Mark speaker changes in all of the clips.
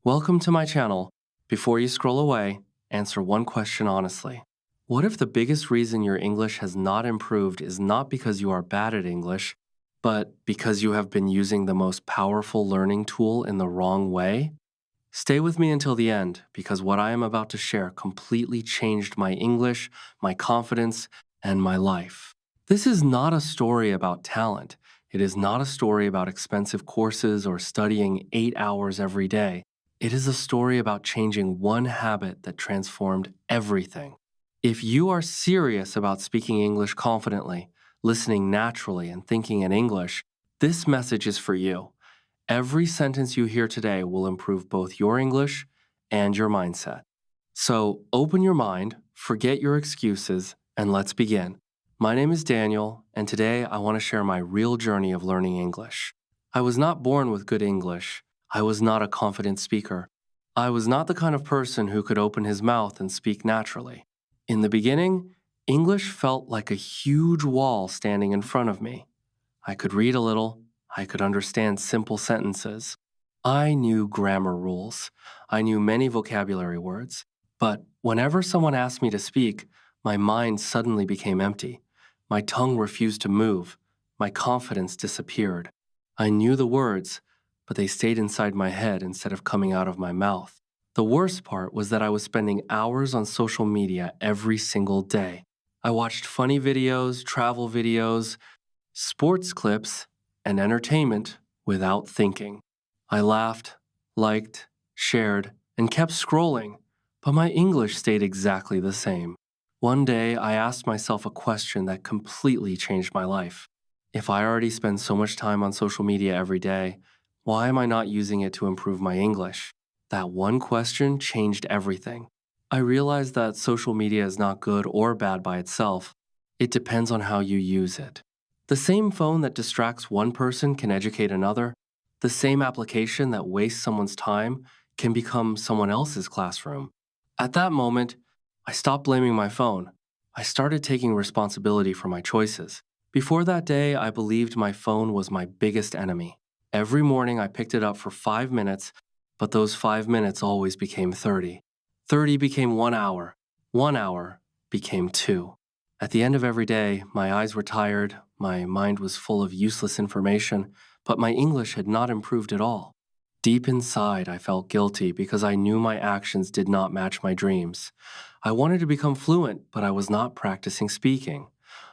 Speaker 1: Welcome to my channel. Before you scroll away, answer one question honestly. What if the biggest reason your English has not improved is not because you are bad at English, but because you have been using the most powerful learning tool in the wrong way? Stay with me until the end because what I am about to share completely changed my English, my confidence, and my life. This is not a story about talent. It is not a story about expensive courses or studying 8 hours every day. It is a story about changing one habit that transformed everything. If you are serious about speaking English confidently, listening naturally, and thinking in English, this message is for you. Every sentence you hear today will improve both your English and your mindset. So open your mind, forget your excuses, and let's begin. My name is Daniel, and today I want to share my real journey of learning English. I was not born with good English. I was not a confident speaker. I was not the kind of person who could open his mouth and speak naturally. In the beginning, English felt like a huge wall standing in front of me. I could read a little. I could understand simple sentences. I knew grammar rules. I knew many vocabulary words. But whenever someone asked me to speak, my mind suddenly became empty. My tongue refused to move. My confidence disappeared. I knew the words, but they stayed inside my head instead of coming out of my mouth. The worst part was that I was spending hours on social media every single day. I watched funny videos, travel videos, sports clips, and entertainment without thinking. I laughed, liked, shared, and kept scrolling, but my English stayed exactly the same. One day, I asked myself a question that completely changed my life. If I already spend so much time on social media every day, why am I not using it to improve my English? That one question changed everything. I realized that social media is not good or bad by itself. It depends on how you use it. The same phone that distracts one person can educate another. The same application that wastes someone's time can become someone else's classroom. At that moment, I stopped blaming my phone. I started taking responsibility for my choices. Before that day, I believed my phone was my biggest enemy. Every morning, I picked it up for 5 minutes, but those 5 minutes always became 30. 30 became 1 hour. 1 hour became 2. At the end of every day, my eyes were tired, my mind was full of useless information, but my English had not improved at all. Deep inside, I felt guilty because I knew my actions did not match my dreams. I wanted to become fluent, but I was not practicing speaking.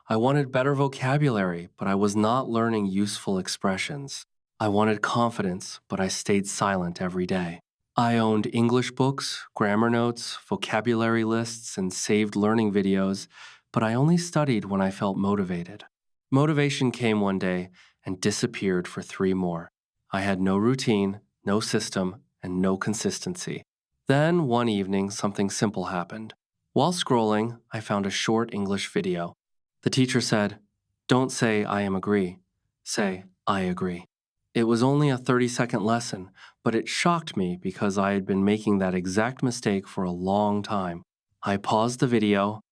Speaker 1: I wanted better vocabulary, but I was not learning useful expressions. I wanted confidence, but I stayed silent every day. I owned English books, grammar notes, vocabulary lists, and saved learning videos, but I only studied when I felt motivated. Motivation came one day and disappeared for 3 more. I had no routine, no system, and no consistency. Then, one evening, something simple happened. While scrolling, I found a short English video. The teacher said, "Don't say I am agree. Say I agree." It was only a 30-second lesson, but it shocked me because I had been making that exact mistake for a long time. I paused the video,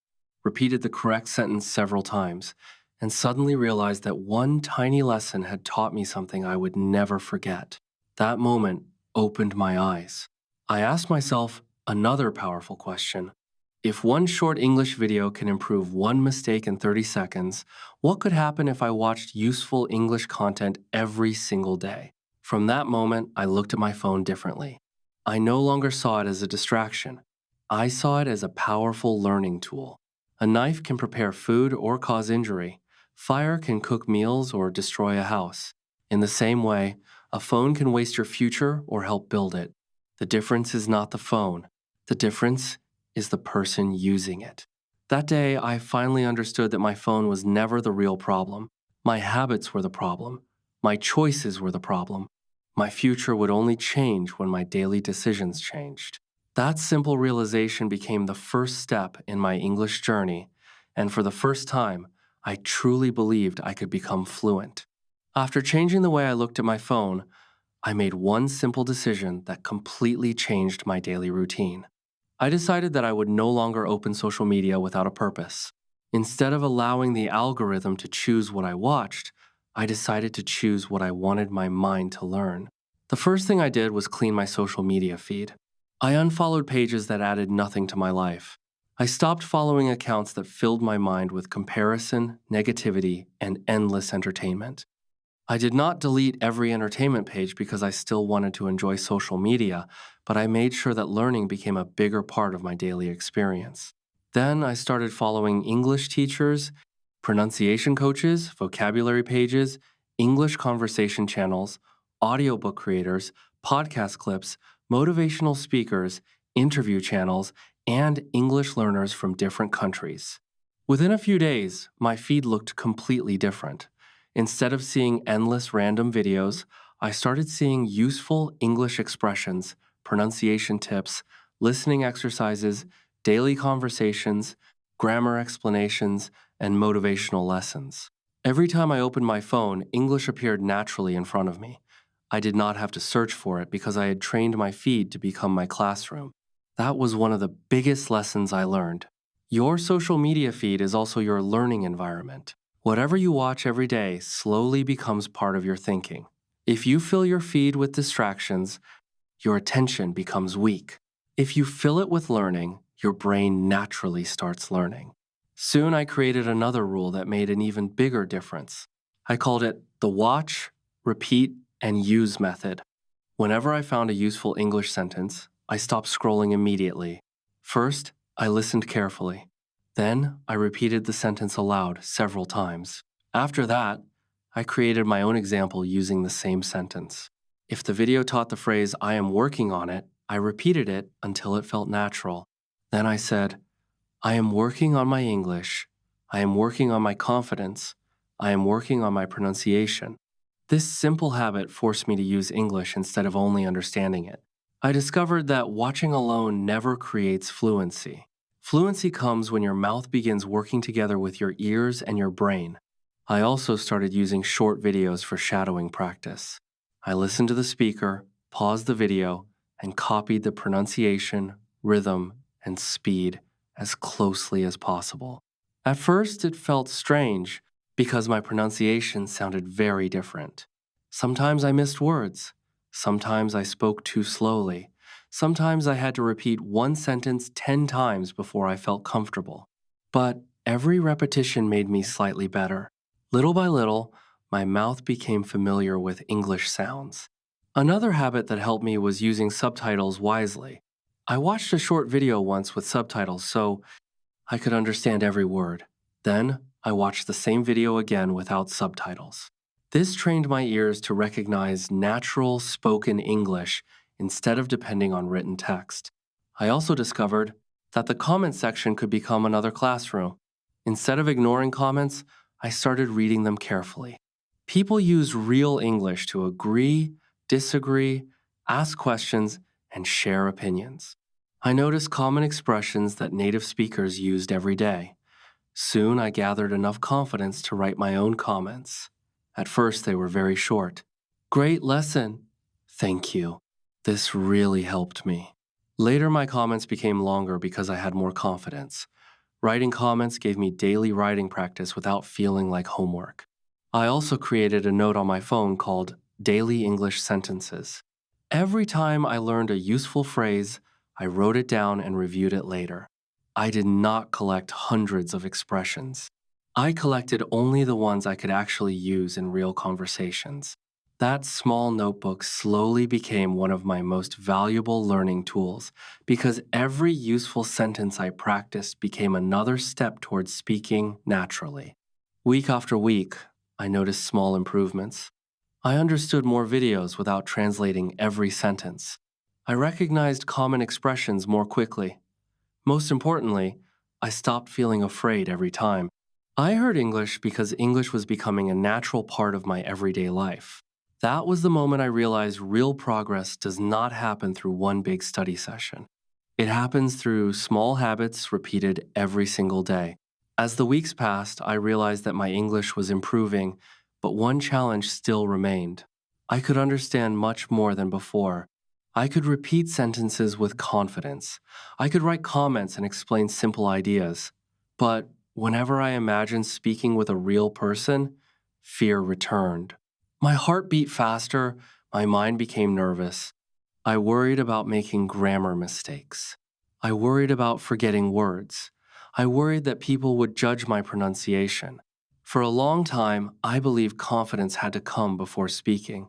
Speaker 1: repeated the correct sentence several times, and suddenly realized that one tiny lesson had taught me something I would never forget. That moment opened my eyes. I asked myself another powerful question. If one short English video can improve one mistake in 30 seconds, what could happen if I watched useful English content every single day? From that moment, I looked at my phone differently. I no longer saw it as a distraction. I saw it as a powerful learning tool. A knife can prepare food or cause injury. Fire can cook meals or destroy a house. In the same way, a phone can waste your future or help build it. The difference is not the phone. The difference is the person using it. That day, I finally understood that my phone was never the real problem. My habits were the problem. My choices were the problem. My future would only change when my daily decisions changed. That simple realization became the first step in my English journey, and for the first time, I truly believed I could become fluent. After changing the way I looked at my phone, I made one simple decision that completely changed my daily routine. I decided that I would no longer open social media without a purpose. Instead of allowing the algorithm to choose what I watched, I decided to choose what I wanted my mind to learn. The first thing I did was clean my social media feed. I unfollowed pages that added nothing to my life. I stopped following accounts that filled my mind with comparison, negativity, and endless entertainment. I did not delete every entertainment page because I still wanted to enjoy social media, but I made sure that learning became a bigger part of my daily experience. Then I started following English teachers, pronunciation coaches, vocabulary pages, English conversation channels, audiobook creators, podcast clips, motivational speakers, interview channels, and English learners from different countries. Within a few days, my feed looked completely different. Instead of seeing endless random videos, I started seeing useful English expressions, pronunciation tips, listening exercises, daily conversations, grammar explanations, and motivational lessons. Every time I opened my phone, English appeared naturally in front of me. I did not have to search for it because I had trained my feed to become my classroom. That was one of the biggest lessons I learned. Your social media feed is also your learning environment. Whatever you watch every day slowly becomes part of your thinking. If you fill your feed with distractions, your attention becomes weak. If you fill it with learning, your brain naturally starts learning. Soon I created another rule that made an even bigger difference. I called it the watch, repeat, and use method. Whenever I found a useful English sentence, I stopped scrolling immediately. First, I listened carefully. Then, I repeated the sentence aloud several times. After that, I created my own example using the same sentence. If the video taught the phrase, I am working on it, I repeated it until it felt natural. Then I said, I am working on my English. I am working on my confidence. I am working on my pronunciation. This simple habit forced me to use English instead of only understanding it. I discovered that watching alone never creates fluency. Fluency comes when your mouth begins working together with your ears and your brain. I also started using short videos for shadowing practice. I listened to the speaker, paused the video, and copied the pronunciation, rhythm, and speed as closely as possible. At first, it felt strange because my pronunciation sounded very different. Sometimes I missed words. Sometimes I spoke too slowly. Sometimes I had to repeat one sentence 10 times before I felt comfortable. But every repetition made me slightly better. Little by little, my mouth became familiar with English sounds. Another habit that helped me was using subtitles wisely. I watched a short video once with subtitles so I could understand every word. Then, I watched the same video again without subtitles. This trained my ears to recognize natural spoken English instead of depending on written text. I also discovered that the comment section could become another classroom. Instead of ignoring comments, I started reading them carefully. People use real English to agree, disagree, ask questions, and share opinions. I noticed common expressions that native speakers used every day. Soon I gathered enough confidence to write my own comments. At first, they were very short. Great lesson. Thank you. This really helped me. Later, my comments became longer because I had more confidence. Writing comments gave me daily writing practice without feeling like homework. I also created a note on my phone called Daily English Sentences. Every time I learned a useful phrase, I wrote it down and reviewed it later. I did not collect hundreds of expressions. I collected only the ones I could actually use in real conversations. That small notebook slowly became one of my most valuable learning tools because every useful sentence I practiced became another step towards speaking naturally. Week after week, I noticed small improvements. I understood more videos without translating every sentence. I recognized common expressions more quickly. Most importantly, I stopped feeling afraid every time. I heard English because English was becoming a natural part of my everyday life. That was the moment I realized real progress does not happen through one big study session. It happens through small habits repeated every single day. As the weeks passed, I realized that my English was improving, but one challenge still remained. I could understand much more than before. I could repeat sentences with confidence. I could write comments and explain simple ideas. But whenever I imagined speaking with a real person, fear returned. My heart beat faster, My mind became nervous. I worried about making grammar mistakes. I worried about forgetting words. I worried that people would judge my pronunciation. For a long time, I believed confidence had to come before speaking.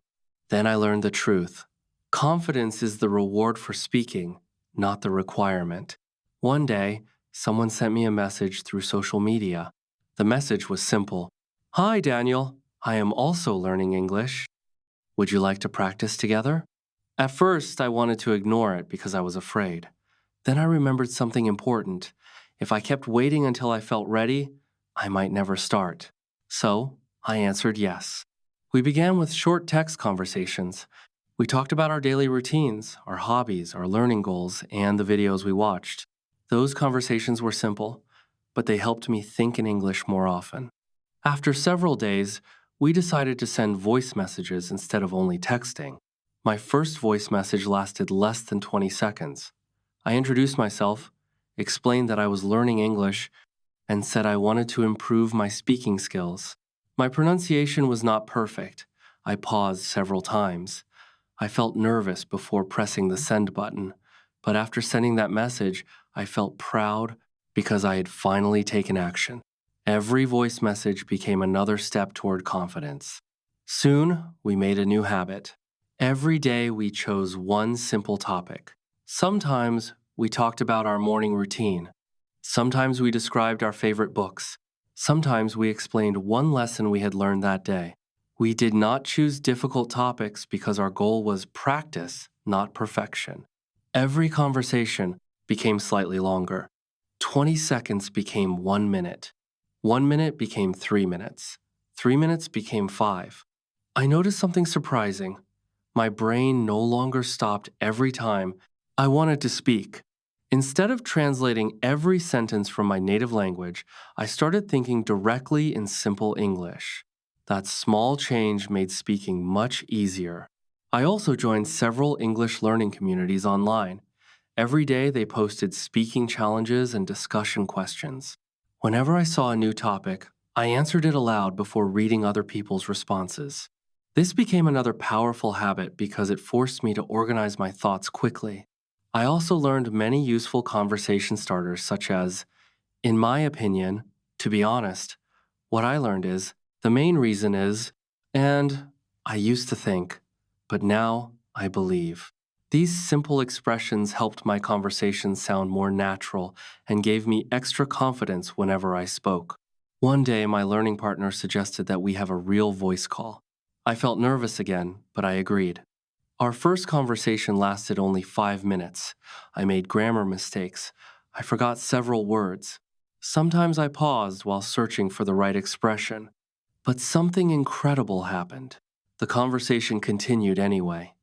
Speaker 1: Then I learned the truth. Confidence is the reward for speaking, not the requirement. One day, someone sent me a message through social media. The message was simple. Hi, Daniel. I am also learning English. Would you like to practice together? At first, I wanted to ignore it because I was afraid. Then I remembered something important. If I kept waiting until I felt ready, I might never start. So, I answered yes. We began with short text conversations. We talked about our daily routines, our hobbies, our learning goals, and the videos we watched. Those conversations were simple, but they helped me think in English more often. After several days, we decided to send voice messages instead of only texting. My first voice message lasted less than 20 seconds. I introduced myself, explained that I was learning English, and said I wanted to improve my speaking skills. My pronunciation was not perfect. I paused several times. I felt nervous before pressing the send button, but after sending that message, I felt proud because I had finally taken action. Every voice message became another step toward confidence. Soon, we made a new habit. Every day, we chose one simple topic. Sometimes, we talked about our morning routine. Sometimes, we described our favorite books. Sometimes, we explained one lesson we had learned that day. We did not choose difficult topics because our goal was practice, not perfection. Every conversation became slightly longer. 20 seconds became 1 minute. 1 minute became 3 minutes. 3 minutes became 5. I noticed something surprising. My brain no longer stopped every time I wanted to speak. Instead of translating every sentence from my native language, I started thinking directly in simple English. That small change made speaking much easier. I also joined several English learning communities online. Every day they posted speaking challenges and discussion questions. Whenever I saw a new topic, I answered it aloud before reading other people's responses. This became another powerful habit because it forced me to organize my thoughts quickly. I also learned many useful conversation starters, such as, in my opinion, to be honest. What I learned is, the main reason is, and I used to think, but now I believe. These simple expressions helped my conversations sound more natural and gave me extra confidence whenever I spoke. One day, my learning partner suggested that we have a real voice call. I felt nervous again, but I agreed. Our first conversation lasted only 5 minutes. I made grammar mistakes. I forgot several words. Sometimes I paused while searching for the right expression. But something incredible happened. The conversation continued anyway.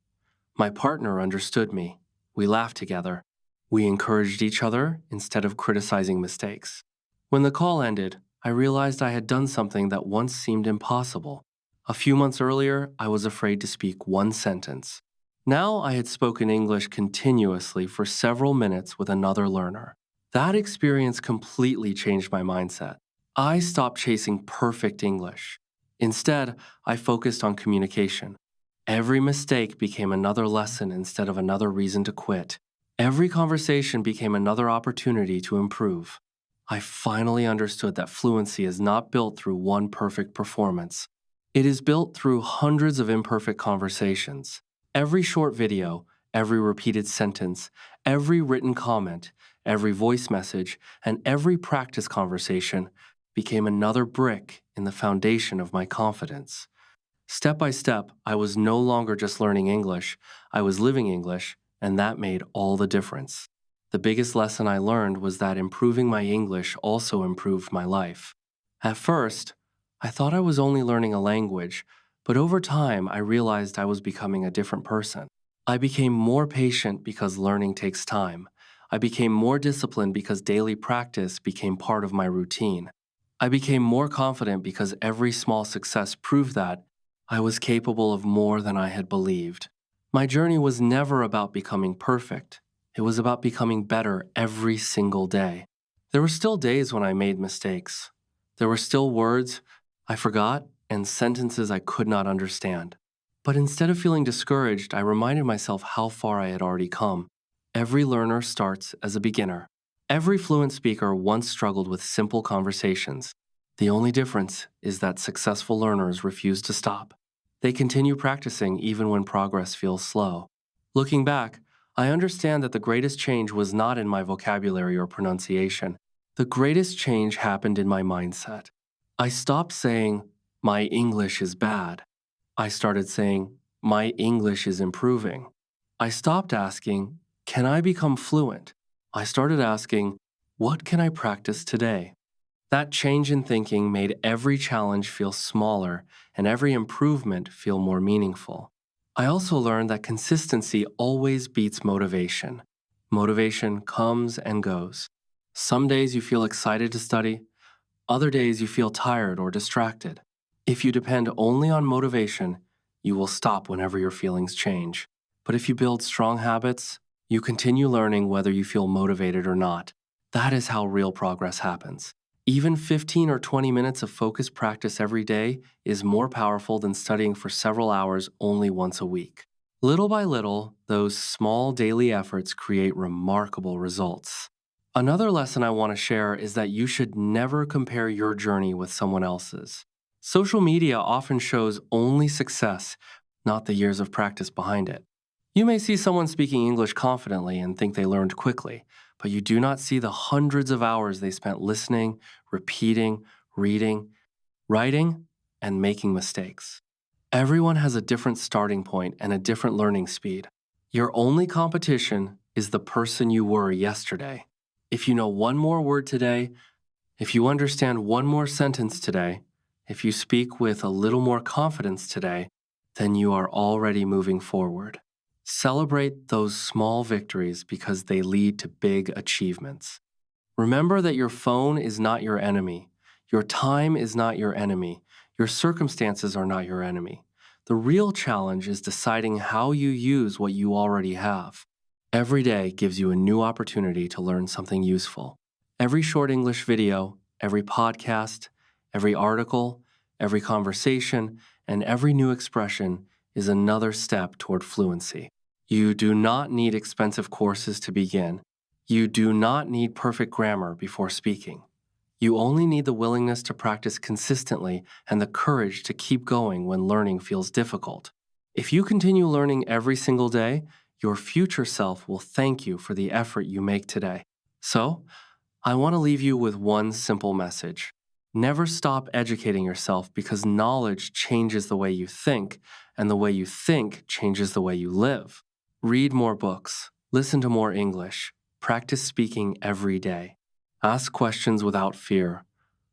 Speaker 1: My partner understood me. We laughed together. We encouraged each other instead of criticizing mistakes. When the call ended, I realized I had done something that once seemed impossible. A few months earlier, I was afraid to speak one sentence. Now I had spoken English continuously for several minutes with another learner. That experience completely changed my mindset. I stopped chasing perfect English. Instead, I focused on communication. Every mistake became another lesson instead of another reason to quit. Every conversation became another opportunity to improve. I finally understood that fluency is not built through one perfect performance. It is built through hundreds of imperfect conversations. Every short video, every repeated sentence, every written comment, every voice message, and every practice conversation became another brick in the foundation of my confidence. Step by step, I was no longer just learning English, I was living English, and that made all the difference. The biggest lesson I learned was that improving my English also improved my life. At first, I thought I was only learning a language, but over time I realized I was becoming a different person. I became more patient because learning takes time. I became more disciplined because daily practice became part of my routine. I became more confident because every small success proved that I was capable of more than I had believed. My journey was never about becoming perfect. It was about becoming better every single day. There were still days when I made mistakes. There were still words I forgot and sentences I could not understand. But instead of feeling discouraged, I reminded myself how far I had already come. Every learner starts as a beginner. Every fluent speaker once struggled with simple conversations. The only difference is that successful learners refuse to stop. They continue practicing even when progress feels slow. Looking back, I understand that the greatest change was not in my vocabulary or pronunciation. The greatest change happened in my mindset. I stopped saying, "My English is bad." I started saying, "My English is improving." I stopped asking, "Can I become fluent?" I started asking, "What can I practice today?" That change in thinking made every challenge feel smaller and every improvement feel more meaningful. I also learned that consistency always beats motivation. Motivation comes and goes. Some days you feel excited to study, other days you feel tired or distracted. If you depend only on motivation, you will stop whenever your feelings change. But if you build strong habits, you continue learning whether you feel motivated or not. That is how real progress happens. Even 15 or 20 minutes of focused practice every day is more powerful than studying for several hours only once a week. Little by little, those small daily efforts create remarkable results. Another lesson I want to share is that you should never compare your journey with someone else's. Social media often shows only success, not the years of practice behind it. You may see someone speaking English confidently and think they learned quickly, but you do not see the hundreds of hours they spent listening, repeating, reading, writing, and making mistakes. Everyone has a different starting point and a different learning speed. Your only competition is the person you were yesterday. If you know one more word today, if you understand one more sentence today, if you speak with a little more confidence today, then you are already moving forward. Celebrate those small victories because they lead to big achievements. Remember that your phone is not your enemy. Your time is not your enemy. Your circumstances are not your enemy. The real challenge is deciding how you use what you already have. Every day gives you a new opportunity to learn something useful. Every short English video, every podcast, every article, every conversation, and every new expression is another step toward fluency. You do not need expensive courses to begin. You do not need perfect grammar before speaking. You only need the willingness to practice consistently and the courage to keep going when learning feels difficult. If you continue learning every single day, your future self will thank you for the effort you make today. So, I want to leave you with one simple message. Never stop educating yourself because knowledge changes the way you think, and the way you think changes the way you live. Read more books, listen to more English, practice speaking every day. Ask questions without fear.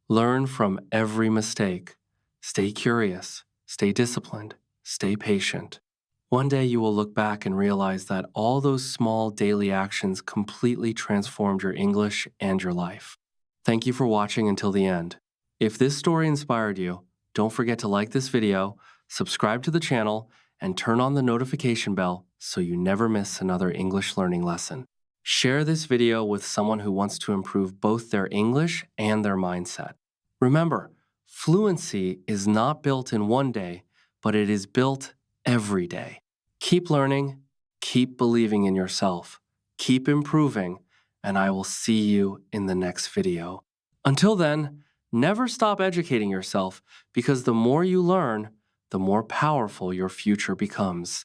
Speaker 1: Learn from every mistake. Stay curious, stay disciplined, stay patient. One day you will look back and realize that all those small daily actions completely transformed your English and your life. Thank you for watching until the end. If this story inspired you, don't forget to like this video, subscribe to the channel, and turn on the notification bell so you never miss another English learning lesson. Share this video with someone who wants to improve both their English and their mindset. Remember, fluency is not built in one day, but it is built every day. Keep learning, keep believing in yourself, keep improving, and I will see you in the next video. Until then, never stop educating yourself because the more you learn, the more powerful your future becomes.